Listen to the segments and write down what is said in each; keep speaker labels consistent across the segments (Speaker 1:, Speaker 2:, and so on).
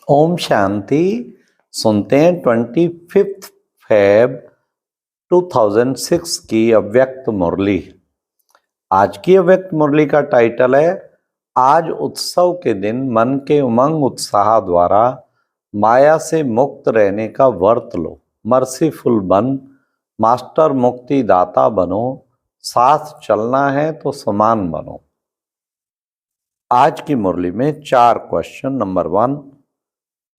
Speaker 1: ओम शांति। सुनते हैं 25 फेब 2006 की अव्यक्त मुरली। आज की अव्यक्त मुरली का टाइटल है आज उत्सव के दिन मन के उमंग उत्साह द्वारा माया से मुक्त रहने का व्रत लो। मर्सीफुल बन, मास्टर मुक्ति दाता बनो, साथ चलना है तो समान बनो। आज की मुरली में 4 क्वेश्चन। नंबर 1,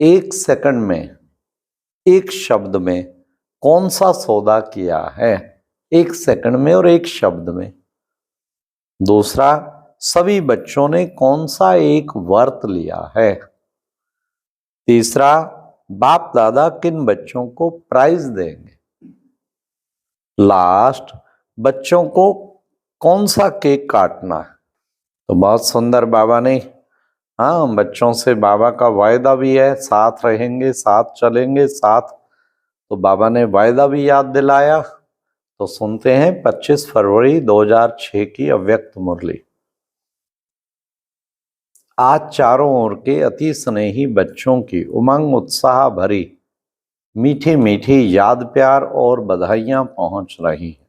Speaker 1: 1 सेकंड में एक शब्द में कौन सा सौदा किया है? 1 सेकंड में और 1 शब्द में। दूसरा, सभी बच्चों ने कौन सा एक व्रत लिया है? तीसरा, बाप दादा किन बच्चों को प्राइज देंगे? लास्ट, बच्चों को कौन सा केक काटना है? तो बहुत सुंदर बाबा ने बच्चों से बाबा का वायदा भी है, साथ रहेंगे, साथ चलेंगे, साथ। तो बाबा ने वायदा भी याद दिलाया। तो सुनते हैं 25 फरवरी 2006 की अव्यक्त मुरली। आज चारों ओर के अति स्नेही बच्चों की उमंग उत्साह भरी मीठी मीठी याद प्यार और बधाइयां पहुंच रही हैं।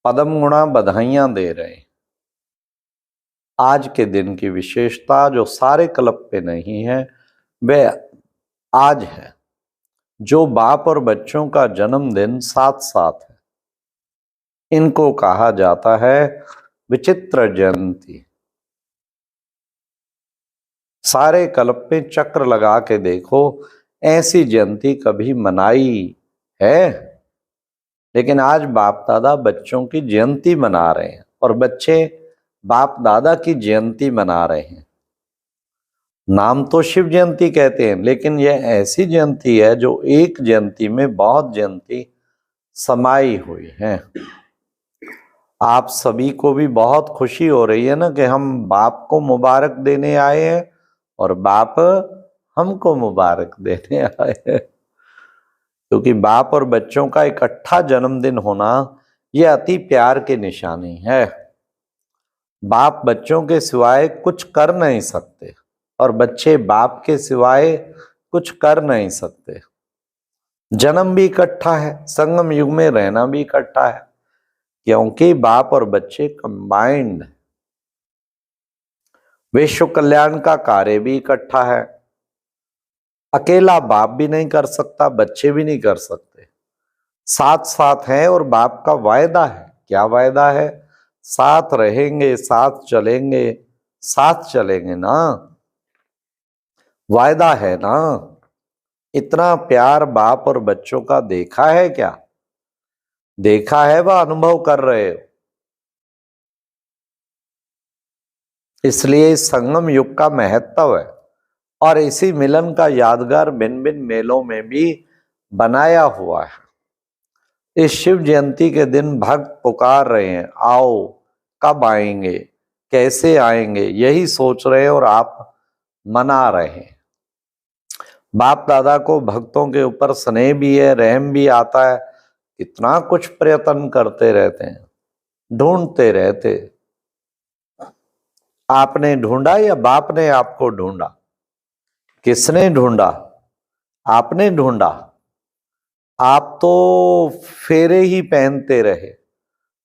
Speaker 1: पदम गुणा बधाइयां दे रहे हैं। आज के दिन की विशेषता जो सारे क्लब पे नहीं है वह आज है, जो बाप और बच्चों का जन्मदिन साथ साथ है। इनको कहा जाता है विचित्र जयंती। सारे कल्प पे चक्र लगा के देखो, ऐसी जयंती कभी मनाई है? लेकिन आज बाप दादा बच्चों की जयंती मना रहे हैं और बच्चे बाप दादा की जयंती मना रहे हैं। नाम तो शिव जयंती कहते हैं, लेकिन यह ऐसी जयंती है जो एक जयंती में बहुत जयंती समाई हुई है। आप सभी को भी बहुत खुशी हो रही है ना कि हम बाप को मुबारक देने आए हैं और बाप हमको मुबारक देने आए हैं। क्योंकि बाप और बच्चों का इकट्ठा जन्मदिन होना यह अति प्यार की निशानी है। बाप बच्चों के सिवाय कुछ कर नहीं सकते और बच्चे बाप के सिवाय कुछ कर नहीं सकते। जन्म भी इकट्ठा है, संगम युग में रहना भी इकट्ठा है, क्योंकि बाप और बच्चे कंबाइंड है। विश्व कल्याण का कार्य भी इकट्ठा है। अकेला बाप भी नहीं कर सकता, बच्चे भी नहीं कर सकते, साथ साथ हैं। और बाप का वायदा है। क्या वायदा है? साथ रहेंगे, साथ चलेंगे, साथ चलेंगे ना। वायदा है ना। इतना प्यार बाप और बच्चों का देखा है क्या? देखा है व अनुभव कर रहे हो। इसलिए इस संगम युग का महत्व है और इसी मिलन का यादगार भिन्न भिन्न मेलों में भी बनाया हुआ है। इस शिव जयंती के दिन भक्त पुकार रहे हैं, आओ, कब आएंगे, कैसे आएंगे, यही सोच रहे हैं और आप मना रहे हैं। बाप दादा को भक्तों के ऊपर स्नेह भी है, रहम भी आता है। इतना कुछ प्रयत्न करते रहते हैं, ढूंढते रहते। आपने ढूंढा या बाप ने आपको ढूंढा? किसने ढूंढा? आपने ढूंढा। आप तो फेरे ही पहनते रहे,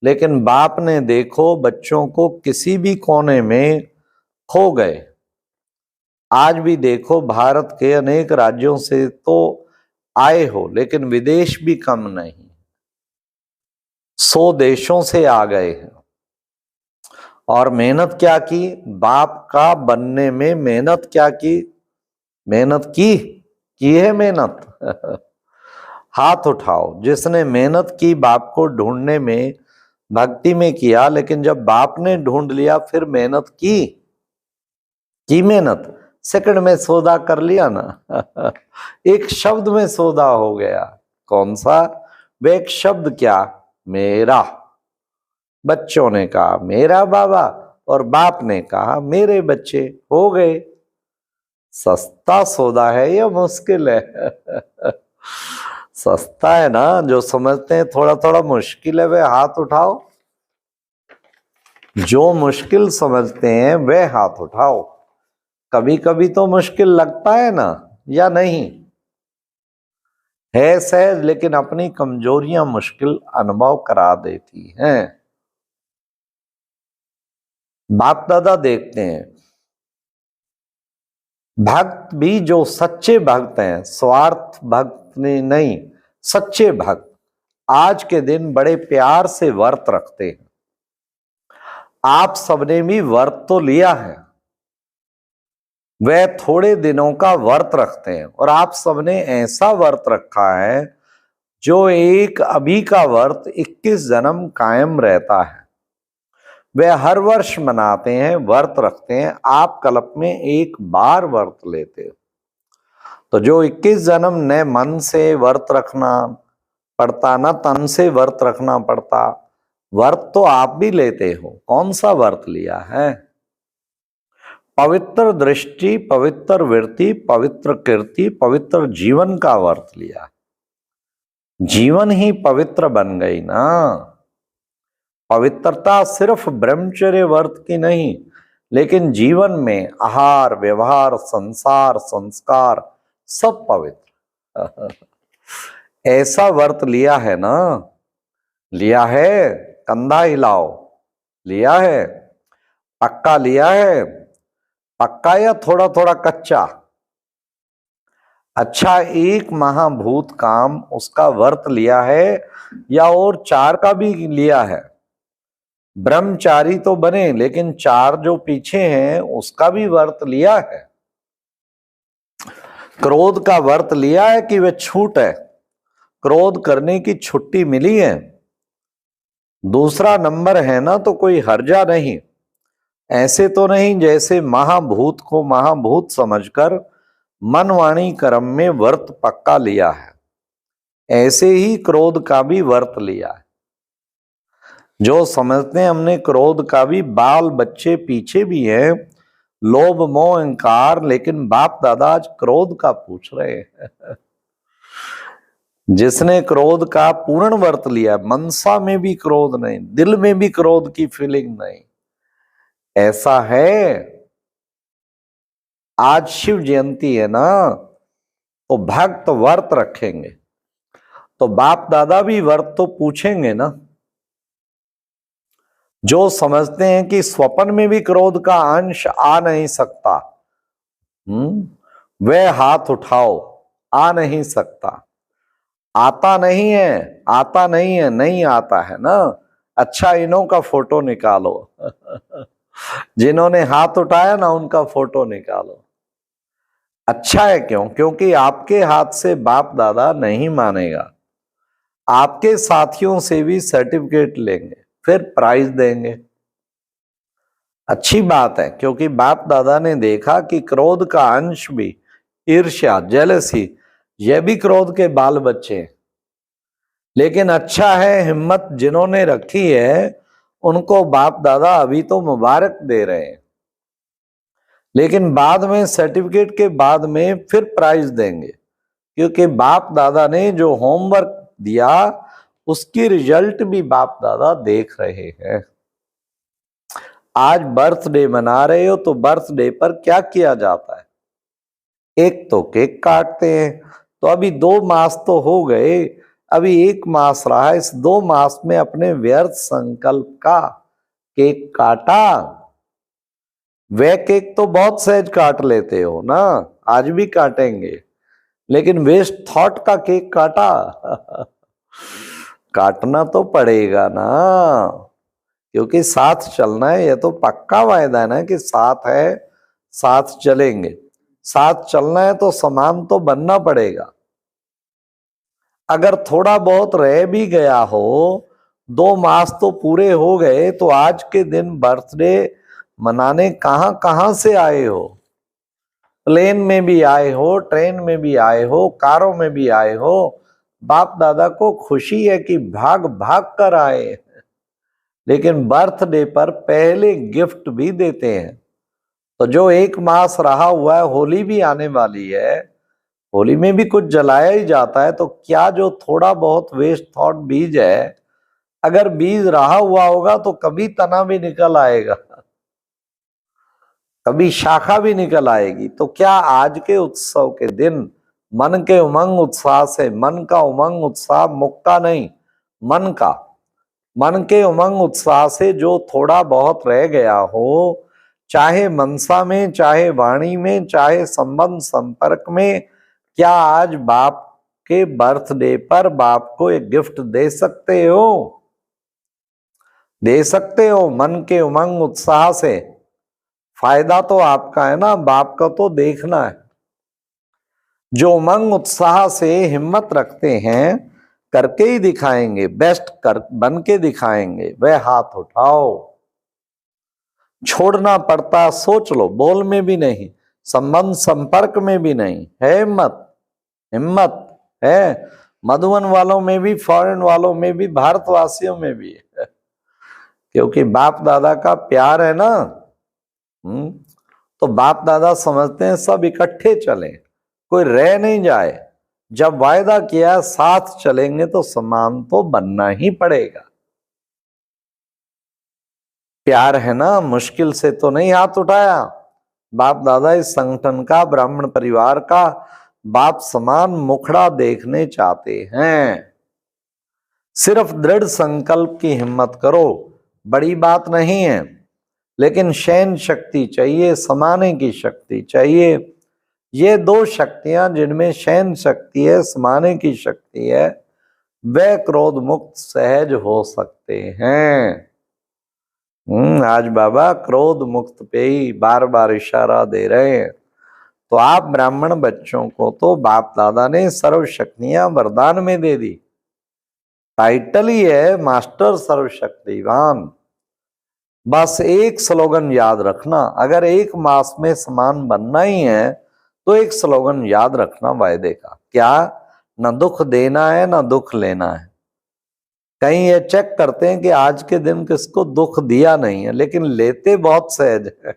Speaker 1: लेकिन बाप ने देखो बच्चों को किसी भी कोने में खो गए। आज भी देखो भारत के अनेक राज्यों से तो आए हो, लेकिन विदेश भी कम नहीं, 100 देशों से आ गए हैं। और मेहनत क्या की? बाप का बनने में मेहनत क्या की? मेहनत की है मेहनत। हाथ उठाओ जिसने मेहनत की बाप को ढूंढने में, भक्ति में किया, लेकिन जब बाप ने ढूंढ लिया फिर मेहनत की मेहनत। सेकंड में सौदा कर लिया ना। एक शब्द में सौदा हो गया। कौन सा? वे एक शब्द क्या? मेरा। बच्चों ने कहा मेरा बाबा और बाप ने कहा मेरे बच्चे। हो गए। सस्ता सौदा है या मुश्किल है? सस्ता है ना। जो समझते हैं थोड़ा थोड़ा मुश्किल है वे हाथ उठाओ। जो मुश्किल समझते हैं वे हाथ उठाओ। कभी कभी तो मुश्किल लगता है ना, या नहीं? है सहज, लेकिन अपनी कमजोरियां मुश्किल अनुभव करा देती हैं। बाप दादा देखते हैं, भक्त भी जो सच्चे भक्त हैं, स्वार्थ भक्त नहीं, सच्चे भक्त आज के दिन बड़े प्यार से व्रत रखते हैं। आप सबने भी व्रत तो लिया है, वह थोड़े दिनों का व्रत रखते हैं, और आप सबने ऐसा व्रत रखा है जो एक अभी का व्रत 21 जन्म कायम रहता है। वह हर वर्ष मनाते हैं, व्रत रखते हैं। आप कल्प में एक बार व्रत लेते हो, तो जो 21 जन्म न मन से व्रत रखना पड़ता, न तन से व्रत रखना पड़ता, व्रत तो आप भी लेते हो। कौन सा व्रत लिया है? पवित्र दृष्टि, पवित्र वृत्ति, पवित्र कीर्ति, पवित्र जीवन का व्रत लिया। जीवन ही पवित्र बन गई ना। पवित्रता सिर्फ ब्रह्मचर्य व्रत की नहीं, लेकिन जीवन में आहार, व्यवहार, संसार, संस्कार सब पवित्र। ऐसा व्रत लिया है ना? लिया है? कंधा हिलाओ। लिया है? पक्का लिया है? पक्का या थोड़ा थोड़ा कच्चा? अच्छा, एक महाभूत काम उसका व्रत लिया है या और 4 का भी लिया है? ब्रह्मचारी तो बने, लेकिन 4 जो पीछे हैं उसका भी व्रत लिया है? क्रोध का व्रत लिया है कि वह छूट है? क्रोध करने की छुट्टी मिली है? दूसरा नंबर है ना, तो कोई हर्जा नहीं। ऐसे तो नहीं जैसे महाभूत को महाभूत समझकर मन वाणी कर्म में व्रत पक्का लिया है, ऐसे ही क्रोध का भी व्रत लिया है। जो समझते हैं हमने क्रोध का भी, बाल बच्चे पीछे भी हैं, लोभ मोह अहंकार, लेकिन बाप दादा आज क्रोध का पूछ रहे हैं। जिसने क्रोध का पूर्ण व्रत लिया, मनसा में भी क्रोध नहीं, दिल में भी क्रोध की फीलिंग नहीं, ऐसा है। आज शिव जयंती है ना, तो भक्त व्रत रखेंगे, तो बाप दादा भी व्रत तो पूछेंगे ना। जो समझते हैं कि स्वप्न में भी क्रोध का अंश आ नहीं सकता, वह हाथ उठाओ। आ नहीं सकता, आता नहीं है, आता नहीं है, नहीं आता है ना। अच्छा, इन्हों का फोटो निकालो। जिन्होंने हाथ उठाया ना, उनका फोटो निकालो। अच्छा है, क्यों? क्योंकि आपके हाथ से बाप दादा नहीं मानेगा। आपके साथियों से भी सर्टिफिकेट लेंगे, फिर प्राइज देंगे। अच्छी बात है, क्योंकि बाप दादा ने देखा कि क्रोध का अंश भी, ईर्ष्या, जेलसी, यह भी क्रोध के बाल बच्चे हैं। लेकिन अच्छा है, हिम्मत जिन्होंने रखी है उनको बाप दादा अभी तो मुबारक दे रहे हैं, लेकिन बाद में, सर्टिफिकेट के बाद में फिर प्राइज देंगे, क्योंकि बाप दादा ने जो होमवर्क दिया उसकी रिजल्ट भी बाप दादा देख रहे हैं। आज बर्थडे मना रहे हो, तो बर्थडे पर क्या किया जाता है? एक तो केक काटते हैं। तो अभी 2 मास तो हो गए, अभी 1 मास रहा। इस 2 मास में अपने व्यर्थ संकल्प का केक काटा। वह केक तो बहुत सहज काट लेते हो ना, आज भी काटेंगे, लेकिन वेस्ट थॉट का केक काटा। काटना तो पड़ेगा ना, क्योंकि साथ चलना है। यह तो पक्का वायदा है ना कि साथ है, साथ चलेंगे। साथ चलना है तो समान तो बनना पड़ेगा। अगर थोड़ा बहुत रह भी गया हो, 2 मास तो पूरे हो गए, तो आज के दिन बर्थडे मनाने कहां कहां से आए हो? प्लेन में भी आए हो, ट्रेन में भी आए हो, कारों में भी आए हो। बाप दादा को खुशी है कि भाग भाग कर आए, लेकिन बर्थडे पर पहले गिफ्ट भी देते हैं। तो जो 1 मास रहा हुआ है, होली भी आने वाली है, होली में भी कुछ जलाया ही जाता है, तो क्या जो थोड़ा बहुत वेस्ट थॉट बीज है, अगर बीज रहा हुआ होगा तो कभी तना भी निकल आएगा। कभी शाखा भी निकल आएगी। तो क्या आज के उत्सव के दिन मन के उमंग उत्साह से, मन का उमंग उत्साह मुख का नहीं, मन का, मन के उमंग उत्साह से जो थोड़ा बहुत रह गया हो, चाहे मनसा में, चाहे वाणी में, चाहे संबंध संपर्क में, क्या आज बाप के बर्थडे पर बाप को एक गिफ्ट दे सकते हो? दे सकते हो मन के उमंग उत्साह से। फायदा तो आपका है ना, बाप का तो देखना है। जो उमंग उत्साह से हिम्मत रखते हैं, करके ही दिखाएंगे, बेस्ट कर बन के दिखाएंगे, वह हाथ उठाओ। छोड़ना पड़ता सोच लो, बोल में भी नहीं, संबंध संपर्क में भी नहीं है हिम्मत। हिम्मत है मधुबन वालों में भी, फॉरेन वालों में भी, भारतवासियों में भी है, क्योंकि बाप दादा का प्यार है ना। तो बाप दादा समझते हैं सब इकट्ठे चलें, कोई रह नहीं जाए। जब वायदा किया साथ चलेंगे तो समान तो बनना ही पड़ेगा। प्यार है ना, मुश्किल से तो नहीं हाथ उठाया। बाप दादा इस संगठन का, ब्राह्मण परिवार का बाप समान मुखड़ा देखने चाहते हैं। सिर्फ दृढ़ संकल्प की हिम्मत करो, बड़ी बात नहीं है, लेकिन शयन शक्ति चाहिए, समाने की शक्ति चाहिए। ये दो शक्तियां जिनमें शयन शक्ति है, समाने की शक्ति है, वे क्रोध मुक्त सहज हो सकते हैं। आज बाबा क्रोध मुक्त पे ही बार बार इशारा दे रहे हैं। तो आप ब्राह्मण बच्चों को तो बाप दादा ने सर्व शक्तियां वरदान में दे दी। टाइटल ही है मास्टर सर्वशक्तिवान। बस एक स्लोगन याद रखना, अगर एक मास में समान बनना ही है तो एक स्लोगन याद रखना वायदे का। क्या? न दुख देना है न दुख लेना है। कहीं ये चेक करते हैं कि आज के दिन किसको दुख दिया नहीं है, लेकिन लेते बहुत सहज है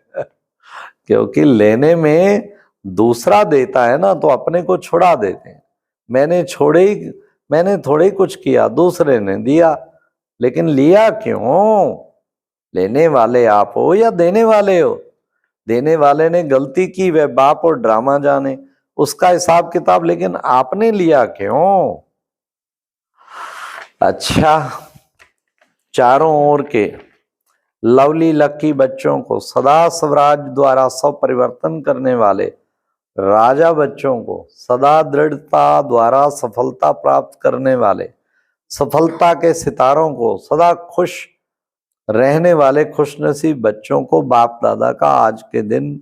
Speaker 1: क्योंकि लेने में दूसरा देता है ना तो अपने को छुड़ा देते हैं। मैंने थोड़े ही कुछ किया, दूसरे ने दिया, लेकिन लिया क्यों? लेने वाले आप हो या देने वाले हो? देने वाले ने गलती की, वह बाप और ड्रामा जाने, उसका हिसाब किताब, लेकिन आपने लिया क्यों? अच्छा, चारों ओर के लवली लक्की बच्चों को, सदा स्वराज द्वारा सब परिवर्तन करने वाले राजा बच्चों को, सदा दृढ़ता द्वारा सफलता प्राप्त करने वाले सफलता के सितारों को, सदा खुश रहने वाले खुशनसीब बच्चों को बाप दादा का आज के दिन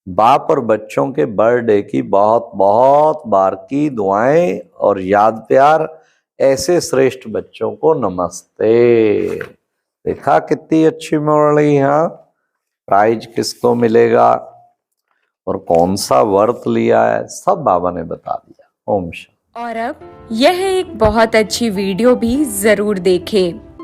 Speaker 1: बाप और बच्चों के बर्थडे की बहुत बहुत बार की दुआएं और याद प्यार। ऐसे श्रेष्ठ बच्चों को नमस्ते। देखा कितनी अच्छी मुरली है। प्राइज किसको मिलेगा और कौन सा व्रत लिया है, सब बाबा ने बता दिया। ओम शांति।
Speaker 2: और अब यह एक बहुत अच्छी वीडियो भी जरूर देखें।